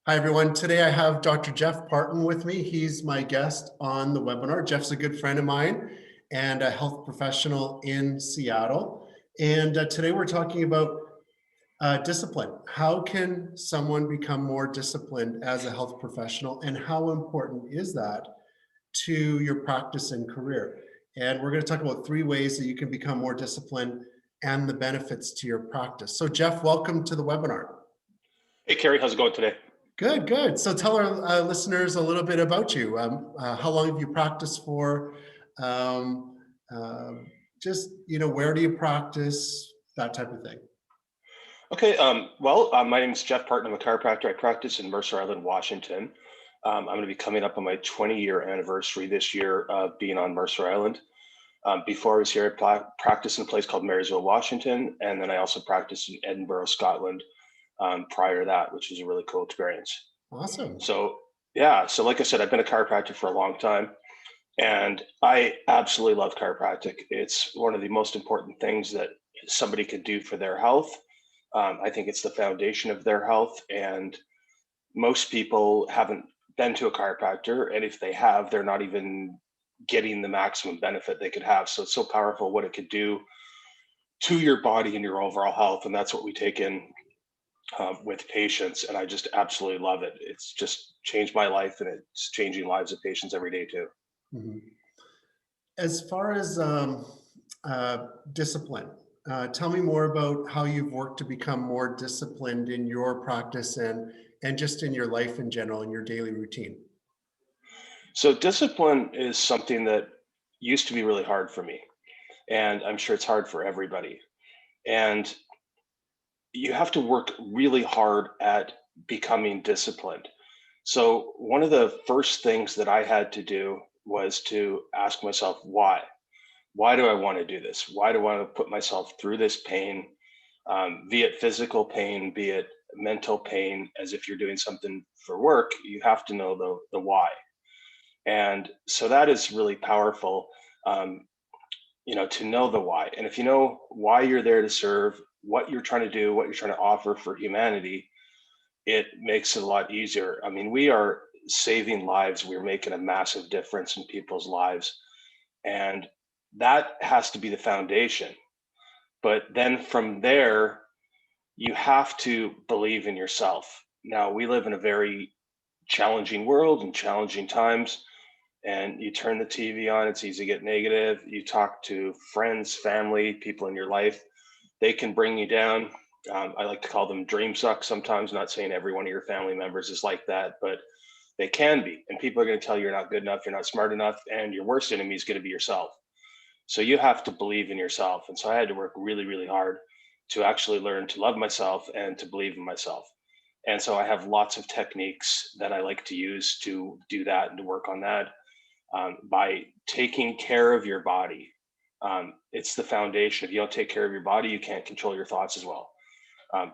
Hi, everyone. Today I have Dr. Jeff Parton with me. He's my guest on the webinar. Jeff's a good friend of mine and a health professional in Seattle. And today we're talking about discipline. How can someone become more disciplined as a health professional, and how important is that to your practice and career? And we're going to talk about 3 ways that you can become more disciplined and the benefits to your practice. So Jeff, welcome to the webinar. Hey, Carrie, how's it going today? Good, good. So tell our listeners a little bit about you. How long have you practiced for? Um, just, where do you practice? That type of thing. Okay, my name is Jeff Parton. I'm a chiropractor. I practice in Mercer Island, Washington. I'm going to be coming up on my 20-year anniversary this year of being on Mercer Island. Before I was here, I practiced in a place called Marysville, Washington, and then I also practiced in Edinburgh, Scotland prior to that, which was a really cool experience. Awesome. So, yeah, so like I said, I've been a chiropractor for a long time, and I absolutely love chiropractic. It's one of the most important things that somebody can do for their health. I think it's the foundation of their health, and most people haven't been to a chiropractor, and if they have, they're not even getting the maximum benefit they could have. So it's so powerful what it could do to your body and your overall health, and that's what we take in with patients, and I just absolutely love it. It's just changed my life, and it's changing lives of patients every day too. Mhm. As far as discipline, tell me more about how you've worked to become more disciplined in your practice and just in your life in general, in your daily routine. So discipline is something that used to be really hard for me, and I'm sure it's hard for everybody. And you have to work really hard at becoming disciplined. So one of the first things that I had to do was to ask myself, why? Why do I want to do this? Why do I want to put myself through this pain, be it physical pain, be it mental pain, as if you're doing something for work? You have to know the why. And so that is really powerful, to know the why. And if you know why you're there to serve, what you're trying to do, what you're trying to offer for humanity, it makes it a lot easier. I mean, we are saving lives. We're making a massive difference in people's lives. And that has to be the foundation. But then from there, you have to believe in yourself. Now, we live in a very challenging world and challenging times, and you turn the TV on, it's easy to get negative. You talk to friends, family, people in your life, they can bring you down. I like to call them dream sucks sometimes, not saying every one of your family members is like that, but they can be. And people are going to tell you you're not good enough, you're not smart enough, and your worst enemy is going to be yourself. So you have to believe in yourself. And so I had to work really, really hard to actually learn to love myself and to believe in myself. And so I have lots of techniques that I like to use to do that and to work on that, by taking care of your body. It's the foundation. If you don't take care of your body, you can't control your thoughts as well.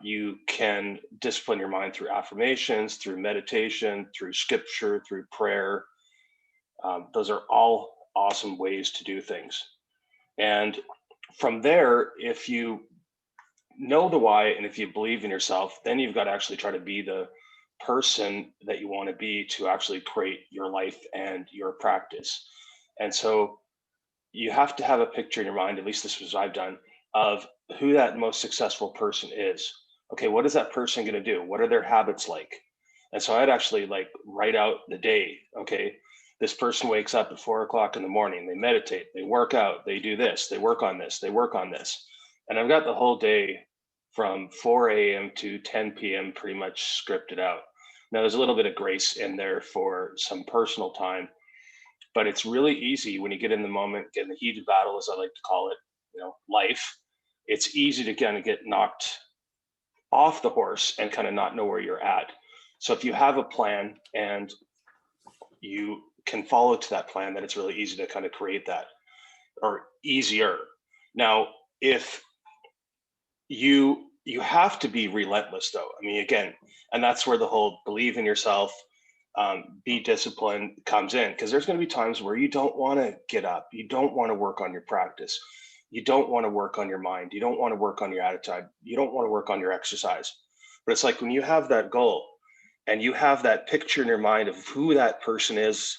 You can discipline your mind through affirmations, through meditation, through scripture, through prayer. Those are all awesome ways to do things. And from there, if you know the why and if you believe in yourself, then you've got to actually try to be the person that you want to be to actually create your life and your practice. And so you have to have a picture in your mind, at least this is what I've done, of who that most successful person is. Okay, what is that person going to do? What are their habits like? And so I'd actually like write out the day. Okay, this person wakes up at 4 o'clock in the morning, they meditate, they work out, they do this, they work on this, they work on this. And I've got the whole day from 4 a.m. to 10 p.m. pretty much scripted out. Now there's a little bit of grace in there for some personal time, but it's really easy when you get in the moment, get in the heat of battle, as I like to call it, life. It's easy to kind of get knocked off the horse and kind of not know where you're at. So if you have a plan and you can follow to that plan, then it's really easy to kind of create that, or easier. Now, if you have to be relentless though. I mean, again, and that's where the whole believe in yourself, be disciplined comes in, because there's going to be times where you don't want to get up, you don't want to work on your practice, you don't want to work on your mind, you don't want to work on your attitude, you don't want to work on your exercise. But it's like when you have that goal and you have that picture in your mind of who that person is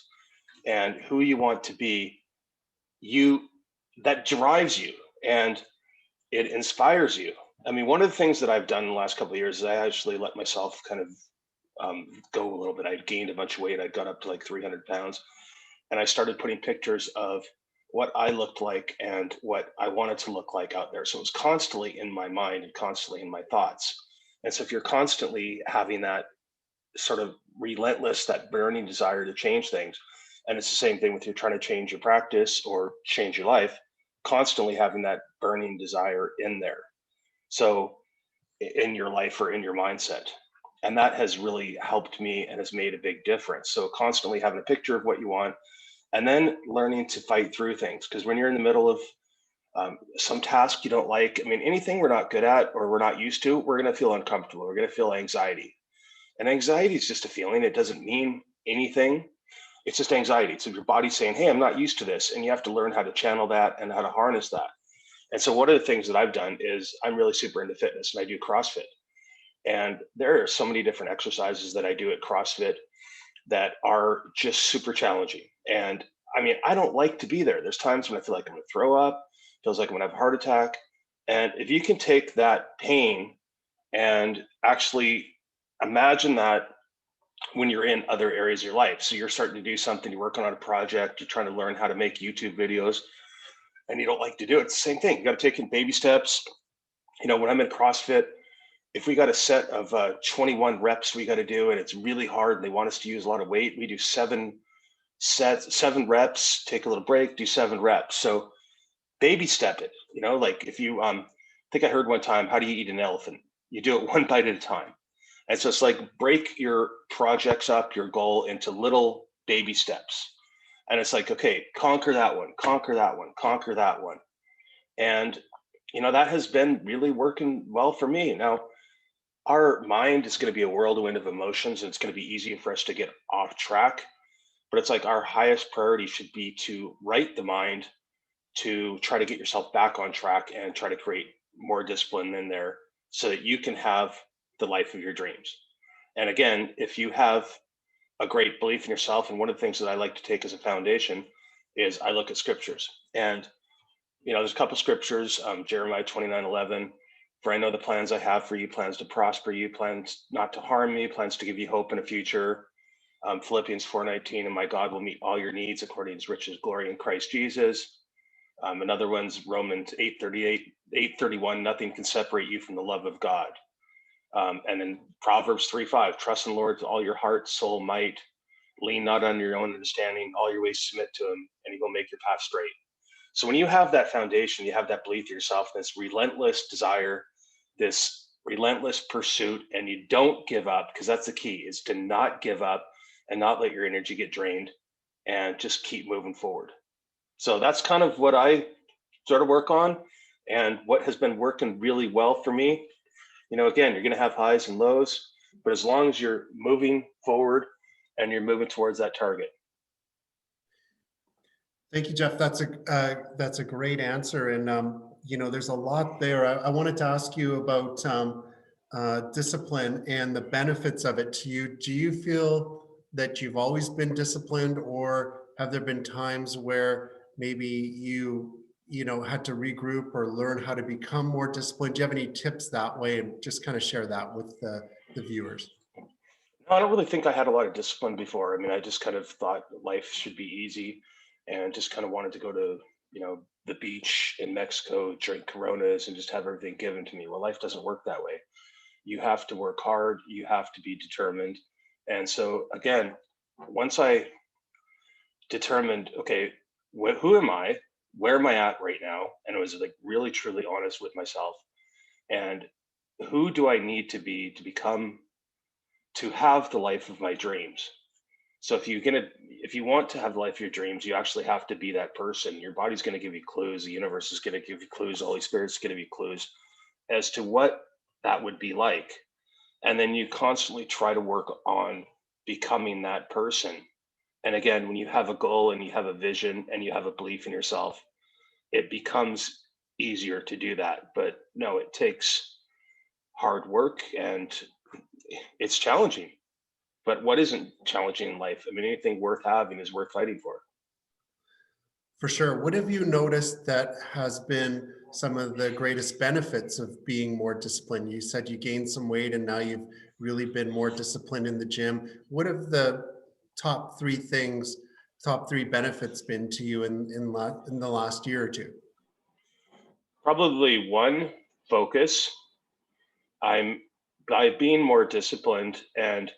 and who you want to be, you that drives you and it inspires you. I mean, one of the things that I've done in the last couple of years is I actually let myself kind of go a little bit. I gained a bunch of weight. I got up to like 300 pounds, and I started putting pictures of what I looked like and what I wanted to look like out there. So it was constantly in my mind and constantly in my thoughts. And so if you're constantly having that sort of relentless, that burning desire to change things, and it's the same thing with you trying to change your practice or change your life, constantly having that burning desire in there. So in your life or in your mindset. And that has really helped me and has made a big difference. So constantly having a picture of what you want and then learning to fight through things. Because when you're in the middle of some task you don't like, I mean, anything we're not good at or we're not used to, we're going to feel uncomfortable. We're going to feel anxiety. And anxiety is just a feeling. It doesn't mean anything. It's just anxiety. It's your body saying, hey, I'm not used to this. And you have to learn how to channel that and how to harness that. And so one of the things that I've done is I'm really super into fitness and I do CrossFit. And there are so many different exercises that I do at CrossFit that are just super challenging. And I mean, I don't like to be there. There's times when I feel like I'm gonna throw up, feels like I'm gonna have a heart attack. And if you can take that pain and actually imagine that when you're in other areas of your life. So you're starting to do something, you're working on a project, you're trying to learn how to make YouTube videos, and you don't like to do it. It's the same thing. You got to take in baby steps. You know, when I'm in CrossFit, if we got a set of 21 reps we got to do, and it's really hard, and they want us to use a lot of weight, we do 7 sets, 7 reps, take a little break, do 7 reps. So baby step it. You know, like if you, I think I heard one time, how do you eat an elephant? You do it one bite at a time. And so it's like break your projects up, your goal into little baby steps. And it's like, okay, conquer that one, conquer that one, conquer that one. And, you know, that has been really working well for me. Now, our mind is going to be a whirlwind of emotions, and it's going to be easy for us to get off track. But it's like our highest priority should be to right the mind, to try to get yourself back on track and try to create more discipline in there so that you can have the life of your dreams. And again, if you have a great belief in yourself, and one of the things that I like to take as a foundation is I look at scriptures. And you know, there's a couple scriptures, Jeremiah 29:11. For I know the plans I have for you, plans to prosper you, plans not to harm me, plans to give you hope in a future. Philippians 4:19, and my God will meet all your needs according to his riches glory in Christ Jesus. Another one's Romans 8:38, 8:31, nothing can separate you from the love of God. And then Proverbs 3:5, trust in the Lord with all your heart, soul, might, lean not on your own understanding, all your ways submit to him, and he will make your path straight. So when you have that foundation, you have that belief in yourself, this relentless desire, this relentless pursuit, and you don't give up, because that's the key, is to not give up and not let your energy get drained and just keep moving forward. So that's kind of what I sort of work on and what has been working really well for me. You know, again, you're going to have highs and lows, but as long as you're moving forward and you're moving towards that target. Thank you, Jeff. That's a great answer, and you know, there's a lot there. I wanted to ask you about discipline and the benefits of it to you. Do you feel that you've always been disciplined, or have there been times where maybe you know had to regroup or learn how to become more disciplined? Do you have any tips that way, and just kind of share that with the viewers? No, I don't really think I had a lot of discipline before. I mean, I just kind of thought life should be easy and just kind of wanted to go to, you know, the beach in Mexico, drink Coronas and just have everything given to me. Well, life doesn't work that way. You have to work hard, you have to be determined. And so, again, once I determined, okay, who am I? Where am I at right now? And it was like really, truly honest with myself. And who do I need to be to become, to have the life of my dreams? So if you want to have the life of your dreams, you actually have to be that person. Your body's going to give you clues. The universe is going to give you clues. The Holy Spirit's going to give you clues as to what that would be like. And then you constantly try to work on becoming that person. And again, when you have a goal and you have a vision and you have a belief in yourself, it becomes easier to do that. But no, it takes hard work and it's challenging. But what isn't challenging in life? I mean, anything worth having is worth fighting for. For sure. What have you noticed that has been some of the greatest benefits of being more disciplined? You said you gained some weight and now you've really been more disciplined in the gym. What have the top three things, top three benefits been to you in the last year or two? Probably one, focus. I'm by being more disciplined and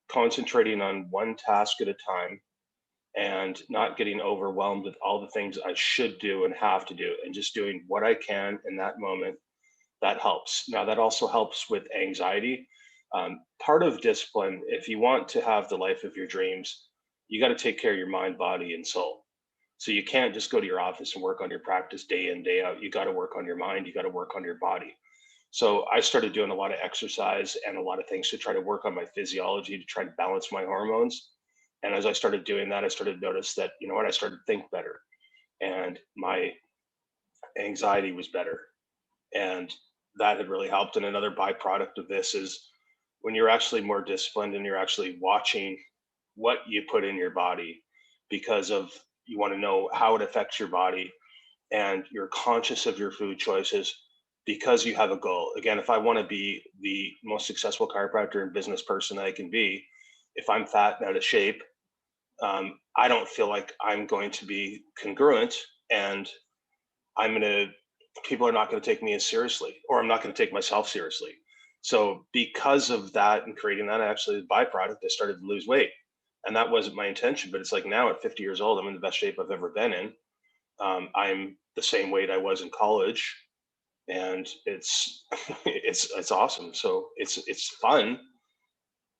concentrating on one task at a time and not getting overwhelmed with all the things I should do and have to do and just doing what I can in that moment. That helps. Now, that also helps with anxiety. Part of discipline, if you want to have the life of your dreams, you got to take care of your mind, body, and soul. So you can't just go to your office and work on your practice day in, day out. You got to work on your mind, you got to work on your body. So I started doing a lot of exercise and a lot of things to try to work on my physiology to try to balance my hormones. And as I started doing that, I started to notice that, you know what, I started to think better and my anxiety was better. And that had really helped. And another byproduct of this is when you're actually more disciplined and you're actually watching what you put in your body because of you want to know how it affects your body and you're conscious of your food choices because you have a goal. Again, if I want to be the most successful chiropractor and business person I can be, if I'm fat and out of shape, I don't feel like I'm going to be congruent and I'm going to, people are not going to take me as seriously, or I'm not going to take myself seriously. So because of that and creating that, actually, the byproduct, I started to lose weight. And that wasn't my intention, but it's like now at 50 years old, I'm in the best shape I've ever been in. I'm the same weight I was in college, and it's it's awesome. So it's fun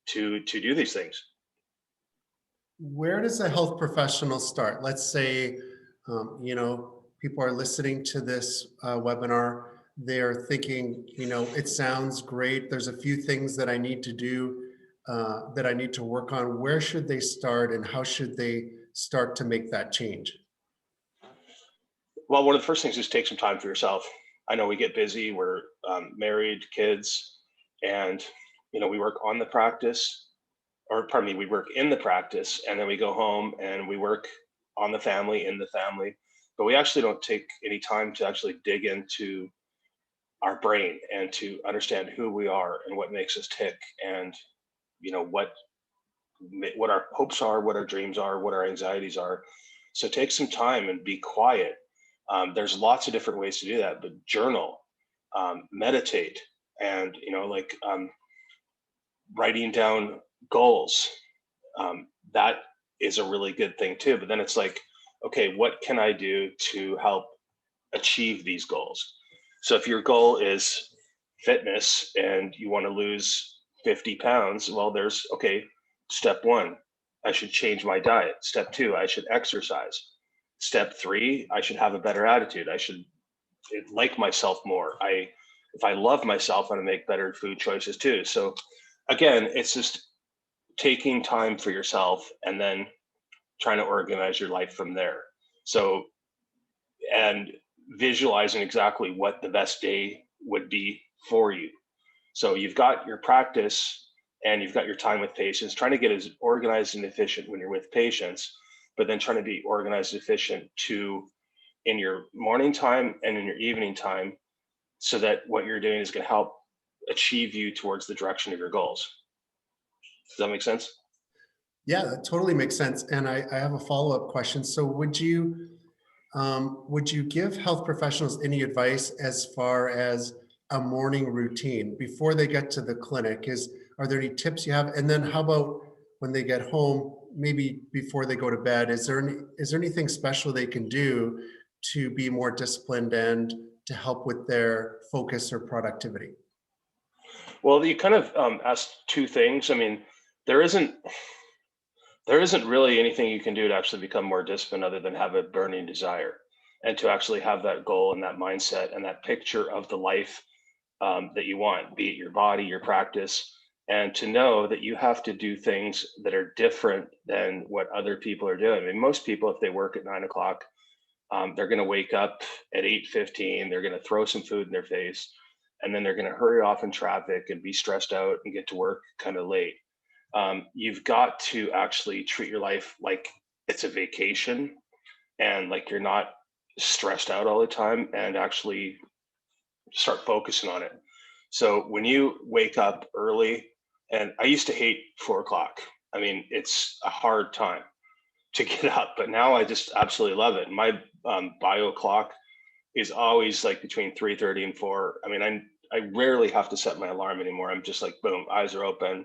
to do these things. Where does a health professional start? Let's say, people are listening to this webinar. They're thinking, it sounds great. There's a few things that I need to do, that I need to work on. Where should they start and how should they start to make that change? Well, one of the first things is take some time for yourself. I know we get busy. We're married, kids, and we work on the practice, or pardon me, we work in the practice, and then we go home and we work on the family, in the family. But we actually don't take any time to actually dig into our brain and to understand who we are and what makes us tick, and what our hopes are, what our dreams are, what our anxieties are. So take some time and be quiet. There's lots of different ways to do that, but journal, meditate, and writing down goals. That is a really good thing too. But then it's like, okay, what can I do to help achieve these goals? So if your goal is fitness and you want to lose 50 pounds, well, there's okay. Step one, I should change my diet. Step two, I should exercise. Step three, I should have a better attitude. I should like myself more. If I love myself, I'm gonna make better food choices too. So again, it's just taking time for yourself and then trying to organize your life from there. So, and visualizing exactly what the best day would be for you. So you've got your practice and you've got your time with patients, trying to get as organized and efficient when you're with patients, but then trying to be organized and efficient too in your morning time and in your evening time, so that what you're doing is going to help achieve you towards the direction of your goals. Does that make sense? Yeah, that totally makes sense. And I have a follow-up question. So would you give health professionals any advice as far as a morning routine before they get to the clinic? Are there any tips you have? And then how about when they get home, maybe before they go to bed, is there anything special they can do to be more disciplined and to help with their focus or productivity? Well, you kind of asked two things. I mean, there isn't there isn't really anything you can do to actually become more disciplined other than have a burning desire and to actually have that goal and that mindset and that picture of the life that you want, be it your body, your practice, and to know that you have to do things that are different than what other people are doing. I mean, most people, if they work at 9 o'clock, they're going to wake up at 8:15. They're going to throw some food in their face, and then they're going to hurry off in traffic and be stressed out and get to work kind of late. You've got to actually treat your life like it's a vacation and like you're not stressed out all the time, and actually start focusing on it. So when you wake up early, and I used to hate 4 o'clock. I mean, it's a hard time to get up, but now I just absolutely love it. My bio clock is always like between 3:30 and 4. I mean, I rarely have to set my alarm anymore. I'm just like, boom, eyes are open.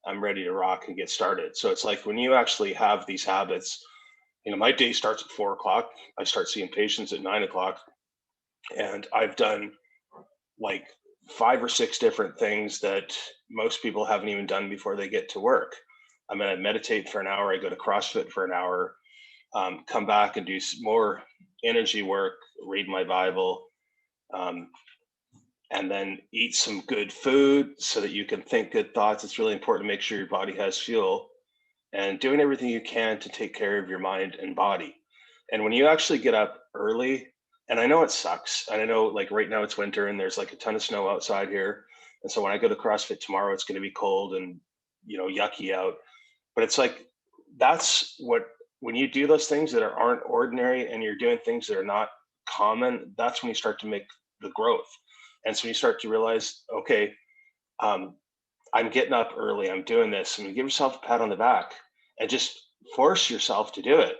I'm ready to rock and get started. So it's like when you actually have these habits, my day starts at 4 o'clock. I start seeing patients at 9 o'clock, and I've done like 5 or 6 different things that most people haven't even done before they get to work. I mean, I meditate for an hour, I go to CrossFit for an hour, come back and do more energy work, read my Bible, um, and then eat some good food so that you can think good thoughts. It's really important to make sure your body has fuel, and doing everything you can to take care of your mind and body. And when you actually get up early, and I know it sucks, and I know like right now it's winter and there's like a ton of snow outside here. And so when I go to CrossFit tomorrow, it's going to be cold and, yucky out. But it's like, that's what, when you do those things that aren't ordinary and you're doing things that are not common, that's when you start to make the growth. And so you start to realize, okay, um, I'm getting up early, I'm doing this. I mean, give yourself a pat on the back and just force yourself to do it.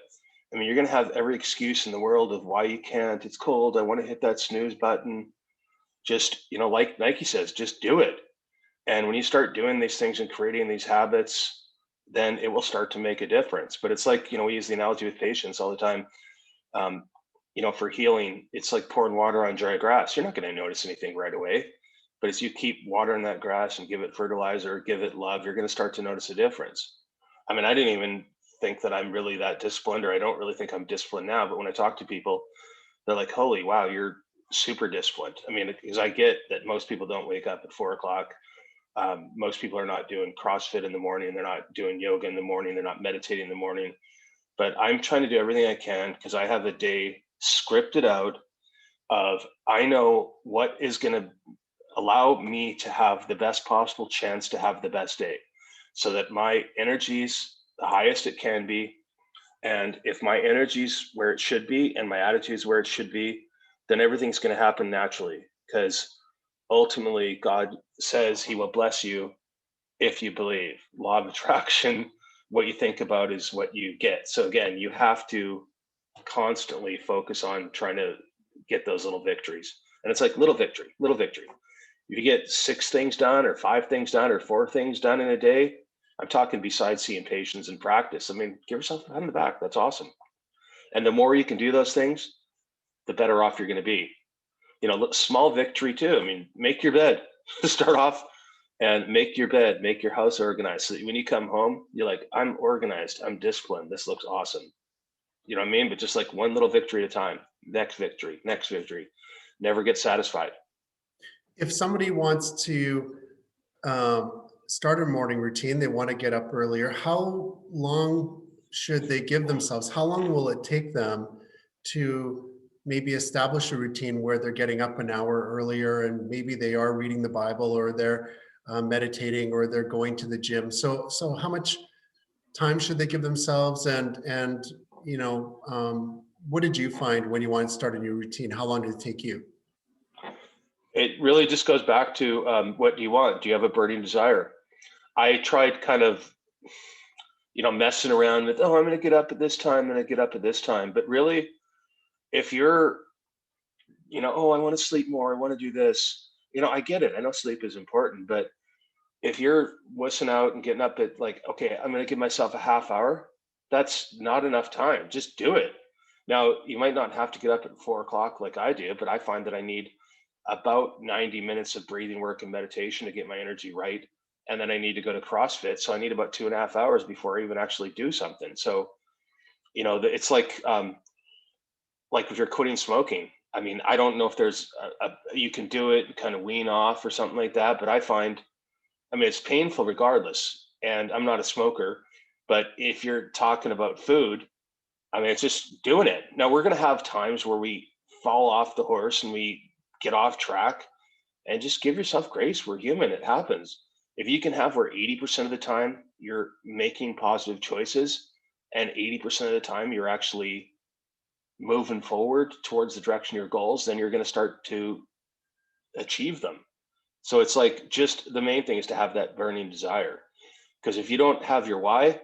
I mean, you're going to have every excuse in the world of why you can't. It's cold. I want to hit that snooze button. Just, like Nike says, just do it. And when you start doing these things and creating these habits, then it will start to make a difference. But it's like, we use the analogy with patients all the time. Um, for healing, it's like pouring water on dry grass. You're not going to notice anything right away. But as you keep watering that grass and give it fertilizer, give it love, you're going to start to notice a difference. I mean, I didn't even think that I'm really that disciplined, or I don't really think I'm disciplined now. But when I talk to people, they're like, holy wow, you're super disciplined. I mean, because I get that most people don't wake up at 4 o'clock. Most people are not doing CrossFit in the morning. They're not doing yoga in the morning. They're not meditating in the morning. But I'm trying to do everything I can because I have a day scripted out of, I know what is going to allow me to have the best possible chance to have the best day, so that my energy's the highest it can be. And if my energy's where it should be and my attitude's where it should be, then everything's going to happen naturally, because ultimately God says he will bless you if you believe. Law of attraction, what you think about is what you get. So again, you have to constantly focus on trying to get those little victories. And it's like little victory, little victory. If you get 6 things done or 5 things done or 4 things done in a day, I'm talking besides seeing patients in practice. I mean, give yourself a pat on the back. That's awesome. And the more you can do those things, the better off you're going to be. Small victory too. I mean, make your bed. Start off and make your bed, make your house organized, so that when you come home, you're like, I'm organized, I'm disciplined, this looks awesome. You know what I mean? But just like one little victory at a time, next victory, next victory. Never get satisfied. If somebody wants to start a morning routine, they want to get up earlier, how long should they give themselves? How long will it take them to maybe establish a routine where they're getting up an hour earlier, and maybe they are reading the Bible, or they're meditating, or they're going to the gym? So how much time should they give themselves? And what did you find when you wanted to start a new routine? How long did it take you? It really just goes back to what do you want? Do you have a burning desire? I tried kind of, messing around with, oh, I'm going to get up at this time and I get up at this time. But really, if you're, oh, I want to sleep more, I want to do this, I get it. I know sleep is important, but if you're wussing out and getting up at like, okay, I'm going to give myself a half hour, that's not enough time. Just do it. Now, you might not have to get up at 4 o'clock like I do, but I find that I need about 90 minutes of breathing work and meditation to get my energy right. And then I need to go to CrossFit. So I need about 2.5 hours before I even actually do something. So, it's like if you're quitting smoking, I mean, I don't know if there's you can do it and kind of wean off or something like that. But I mean, it's painful regardless. And I'm not a smoker, but if you're talking about food, I mean, it's just doing it. Now we're going to have times where we fall off the horse and we get off track, and just give yourself grace. We're human. It happens. If you can have where 80% of the time you're making positive choices, and 80% of the time you're actually moving forward towards the direction of your goals, then you're going to start to achieve them. So it's like, just the main thing is to have that burning desire. Because if you don't have your why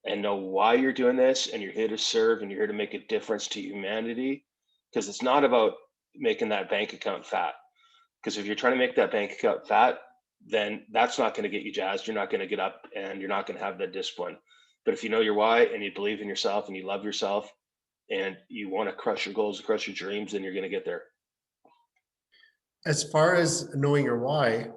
and know why you're doing this, and you're here to serve and you're here to make a difference to humanity, because it's not about making that bank account fat. Because if you're trying to make that bank account fat, then that's not going to get you jazzed. You're not going to get up and you're not going to have that discipline. But if you know your why and you believe in yourself and you love yourself and you want to crush your goals, crush your dreams, then you're going to get there. As far as knowing your why,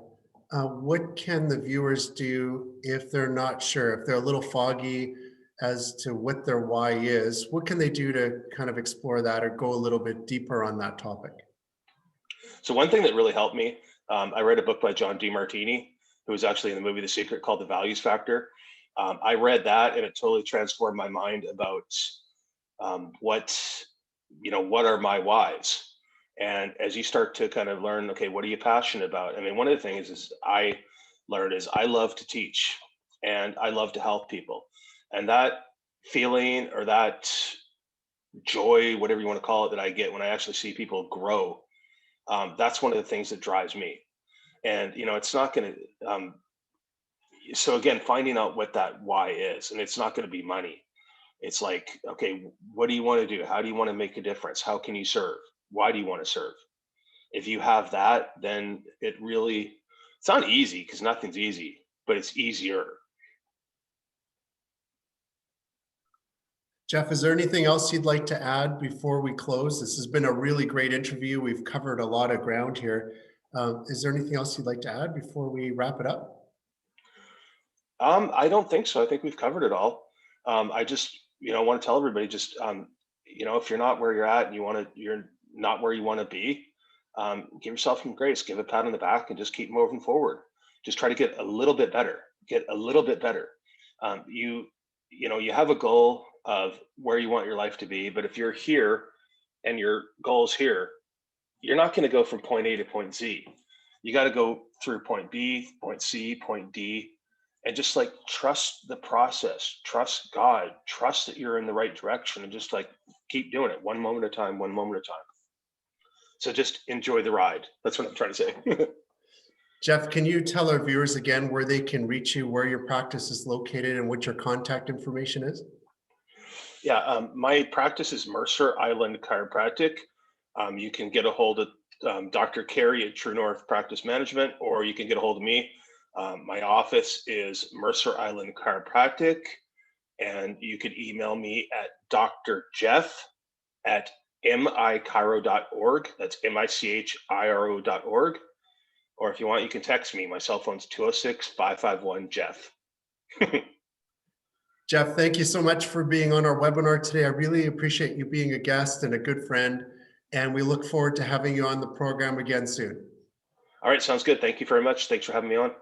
what can the viewers do if they're not sure, if they're a little foggy as to what their why is? What can they do to kind of explore that or go a little bit deeper on that topic? So one thing that really helped me, I read a book by John DeMartini, who was actually in the movie The Secret, called The Values Factor. I read that and it totally transformed my mind about what are my whys. And as you start to kind of learn, okay, what are you passionate about? I mean, one of the things is I learned is I love to teach and I love to help people. And that feeling, or that joy, whatever you want to call it, that I get when I actually see people grow, that's one of the things that drives me. And, it's not going to, so again, finding out what that why is, and it's not going to be money. It's like, okay, what do you want to do? How do you want to make a difference? How can you serve? Why do you want to serve? If you have that, then it's not easy, because nothing's easy, but it's easier. Jeff, is there anything else you'd like to add before we close? This has been a really great interview. We've covered a lot of ground here. Is there anything else you'd like to add before we wrap it up? I don't think so. I think we've covered it all. I just, want to tell everybody, just, if you're not where you're at and you're not where you want to be, give yourself some grace, give a pat on the back, and just keep moving forward. Just try to get a little bit better, you have a goal of where you want your life to be, but if you're here and your goal's here, you're not going to go from point A to point Z. You got to go through point B, point C, point D, and just like trust the process, trust God, trust that you're in the right direction, and just like keep doing it one moment at a time, one moment at a time. So just enjoy the ride. That's what I'm trying to say. Jeff, can you tell our viewers again where they can reach you, where your practice is located, and what your contact information is? Yeah, my practice is Mercer Island Chiropractic. You can get a hold of Dr. Carey at True North Practice Management, or you can get a hold of me. My office is Mercer Island Chiropractic, and you could email me at drjeff@michiro.org. That's michiro.org. Or if you want, you can text me. My cell phone's 206-551-JEFF. Jeff, thank you so much for being on our webinar today. I really appreciate you being a guest and a good friend, and we look forward to having you on the program again soon. All right, sounds good. Thank you very much. Thanks for having me on.